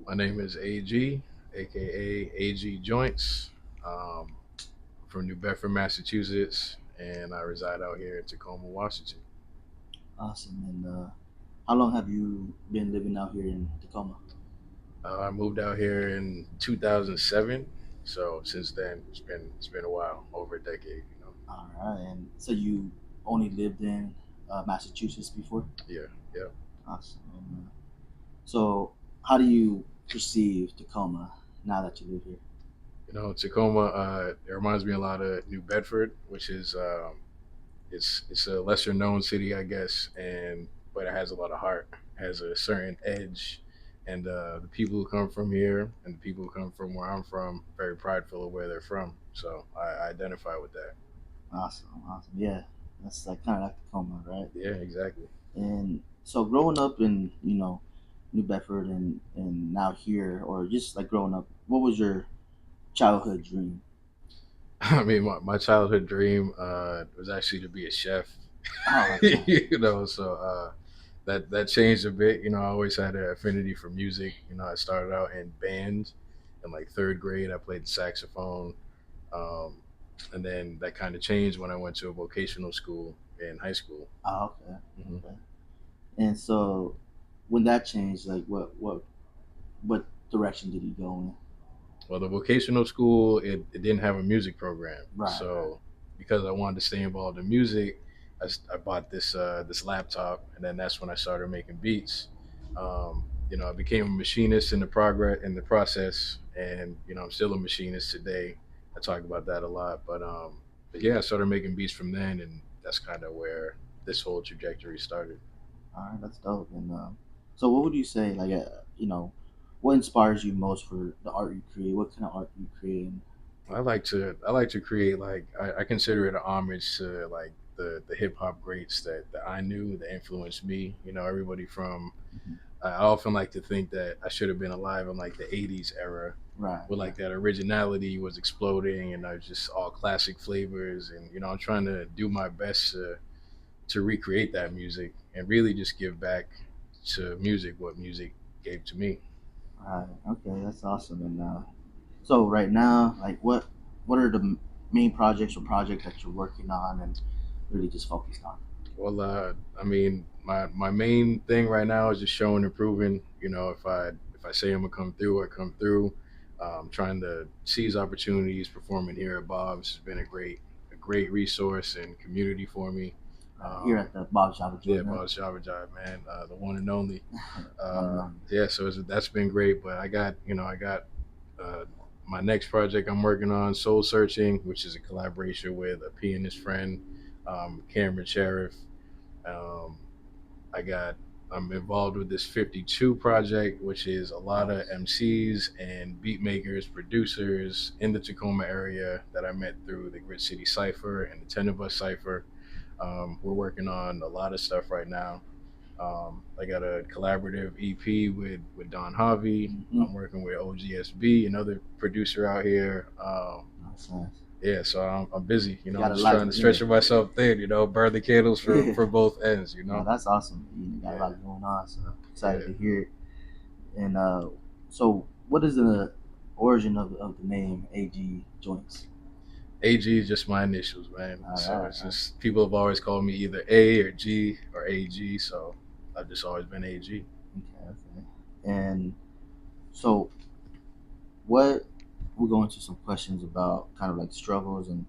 My name is AG, aka AG Joints, um, from New Bedford, Massachusetts, and I reside out here in Tacoma, Washington. Awesome. And how long have you been living out here in Tacoma? I moved out here in 2007, so since then it's been a while, over a decade. All right. And so you only lived in Massachusetts before? Yeah, yeah. Awesome. And, so how do you perceive Tacoma now that you live here? Tacoma. It reminds me a lot of New Bedford, which is it's a lesser known city, I guess, and but it has a lot of heart, has a certain edge, and the people who come from here and the people who come from where I'm from, very prideful of where they're from. So I identify with that. Awesome. Awesome. Yeah. That's like kind of like Tacoma, right? Yeah, exactly. And so growing up in, New Bedford and now here, or just like growing up, what was your childhood dream? I mean, my childhood dream was actually to be a chef. Oh, So that changed a bit. I always had an affinity for music. I started out in band in like third grade. I played the saxophone. Um, and then that kind of changed when I went to a vocational school in high school. okay. hmm Okay. And so when that changed, like what direction did he go in? Well, the vocational school it didn't have a music program, Right, right. so because I wanted to stay involved in music, I bought this laptop, and then that's when I started making beats. I became a machinist in the process, and I'm still a machinist today. I talk about that a lot, but yeah, I started making beats from then, and that's kind of where this whole trajectory started. All right, that's dope. And so, what would you say, like, what inspires you most for the art you create? What kind of art you create? I like to create, like, I consider it an homage to like the hip hop greats that I knew that influenced me. Everybody from Mhm. I often like to think that I should have been alive in like the '80s era, Right, where right. like that originality was exploding and I was just all classic flavors, and I'm trying to do my best to recreate that music and really just give back to music what music gave to me. Right. Okay, that's awesome. And so right now, like, what are the main projects or projects that you're working on and really just focused on? Well, I mean, my main thing right now is just showing and proving. If I say I'm gonna come through, I come through. Trying to seize opportunities. Performing here at Bob's has been a great resource and community for me. Here at Um, the Bob Java yeah, Joint, right? Bob's Java Jive, man, the one and only. One and only. Yeah, so that's been great. But I got uh, my next project I'm working on, Soul Searching, which is a collaboration with a pianist friend, Cameron Sheriff. um, I got I'm involved with this 52 project, which is a lot of Nice. MCs and beat makers, producers in the Tacoma area that I met through the Grit City Cipher and the Ten of Us Cipher. We're working on a lot of stuff right now. I got a collaborative EP with Don Javi. Mm-hmm. I'm working with OGSB, another producer out here. Nice, nice. Yeah, so I'm busy. You I'm got a just lot, trying to yeah. stretch myself thin. Burn the candles for Yeah. for both ends. No, that's awesome. You got a Yeah, lot going on, so excited yeah. to hear it. And so, what is the origin of the name AG Joints? AG is just my initials, man. All So right, it's all right. just people have always called me either A or G or AG. So I've just always been AG. Okay, okay. And so, what we're going to some questions about kind of like struggles and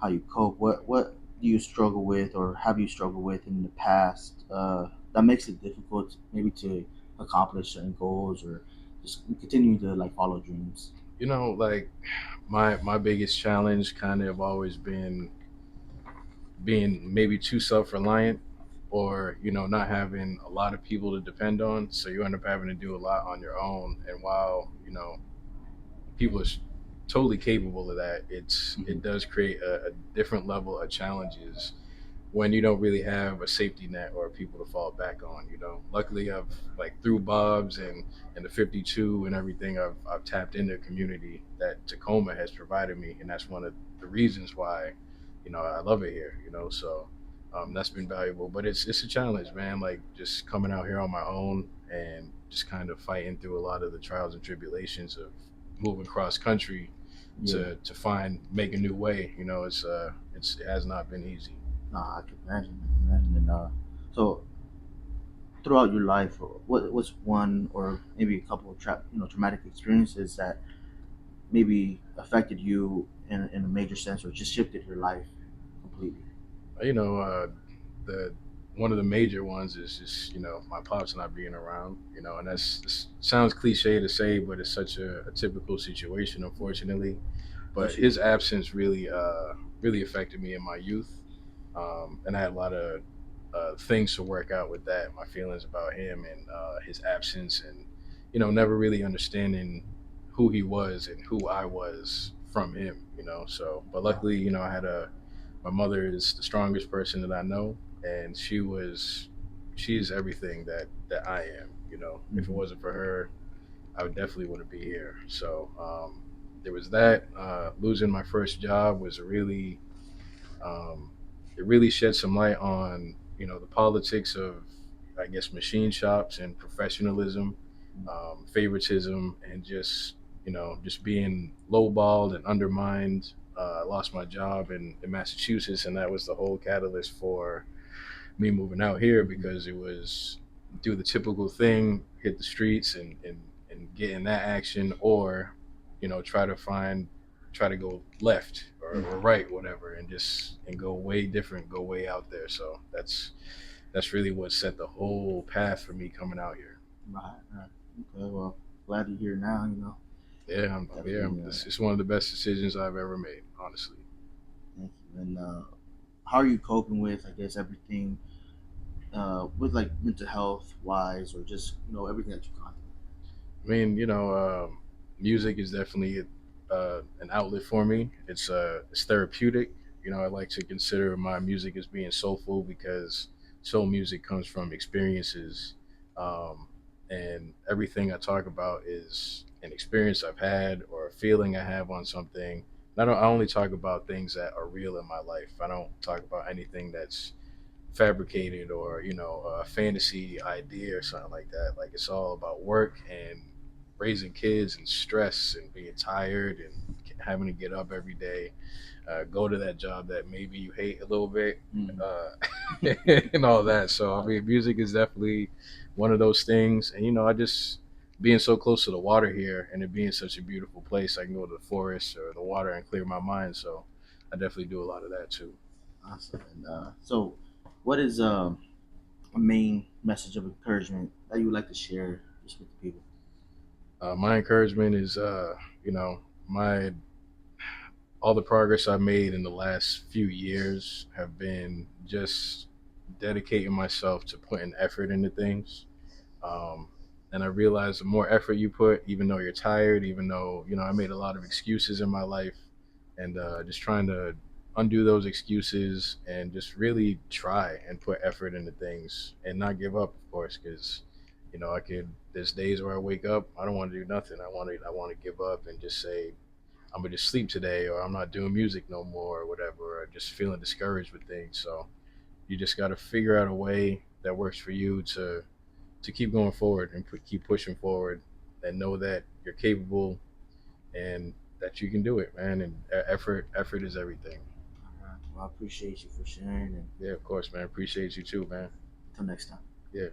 how you cope. What do you struggle with, or have you struggled with in the past that makes it difficult, maybe to accomplish certain goals or just continue to like follow dreams? Like my biggest challenge kind of always been being maybe too self reliant, or not having a lot of people to depend on. So you end up having to do a lot on your own. And while people are totally capable of that, Hmm. it does create a different level of challenges when you don't really have a safety net or people to fall back on. Luckily, I've, like, through Bob's and the 52 and everything, I've tapped into a community that Tacoma has provided me, and that's one of the reasons why I love it here. So that's been valuable, but it's a challenge, man. Like, just coming out here on my own and just kind of fighting through a lot of the trials and tribulations of moving cross country Yeah. to find make a new way. You know, it has not been easy. Nah, I can imagine. I can imagine. And so throughout your life, what's one or maybe a couple of traumatic experiences that maybe affected you in a major sense or just shifted your life completely? You know, the one of the major ones is just my pops not being around. You know, and it sounds cliche to say, but it's such a typical situation, unfortunately. But Bless you. his absence really affected me in my youth, and I had a lot of things to work out with that. My feelings about him and his absence, and never really understanding who he was and who I was from him. So but luckily, I had a my mother is the strongest person that I know, and she's everything that I am. If it Mm-hmm. wasn't for her, I would definitely wouldn't be here. So there was that. Losing my first job was um, it really shed some light on the politics of, I guess, machine shops and professionalism, favoritism, and just being lowballed and undermined. I lost my job in Massachusetts, and that was the whole catalyst for me moving out here, because it was do the typical thing, hit the streets and get in that action, or try to go left or Mm-hmm. right, whatever, and go way different, go way out there. So that's really what set the whole path for me coming out here. Right, right. Okay, well, glad you're here now. Definitely. It's one of the best decisions I've ever made, honestly. Thank you. And how are you coping with, I guess, everything with like mental health wise, or just everything that you've gone I mean, music is definitely an outlet for me. It's therapeutic. I like to consider my music as being soulful, because soul music comes from experiences, um, and everything I talk about is an experience I've had or a feeling I have on something. I only talk about things that are real in my life. I don't talk about anything that's fabricated or a fantasy idea or something like that. Like, it's all about work and raising kids and stress and being tired and having to get up every day, go to that job that maybe you hate a little bit, through. uh, and all that. So I mean, music is definitely one of those things. And I just being so close to the water here, and it being such a beautiful place, I can go to the forest or the water and clear my mind. So I definitely do a lot of that too. Awesome. And so, what is a main message of encouragement that you would like to share just with the people? My encouragement is, my all the progress I've made in the last few years have been just dedicating myself to putting effort into things. Um, and I realize the more effort you put, even though you're tired, even though I made a lot of excuses in my life, and just trying to undo those excuses and just really try and put effort into things and not give up, of course, because I could. There's days where I wake up, I don't want to do nothing. I want to give up and just say I'm gonna just sleep today, or I'm not doing music no more, or whatever, or just feeling discouraged with things. So you just got to figure out a way that works for you to keep going forward and keep pushing forward, and know that you're capable and that you can do it, man. And effort is everything. All right. Well, I appreciate you for sharing, and Yeah, of course, man. Appreciate you too, man. until next time. Yeah.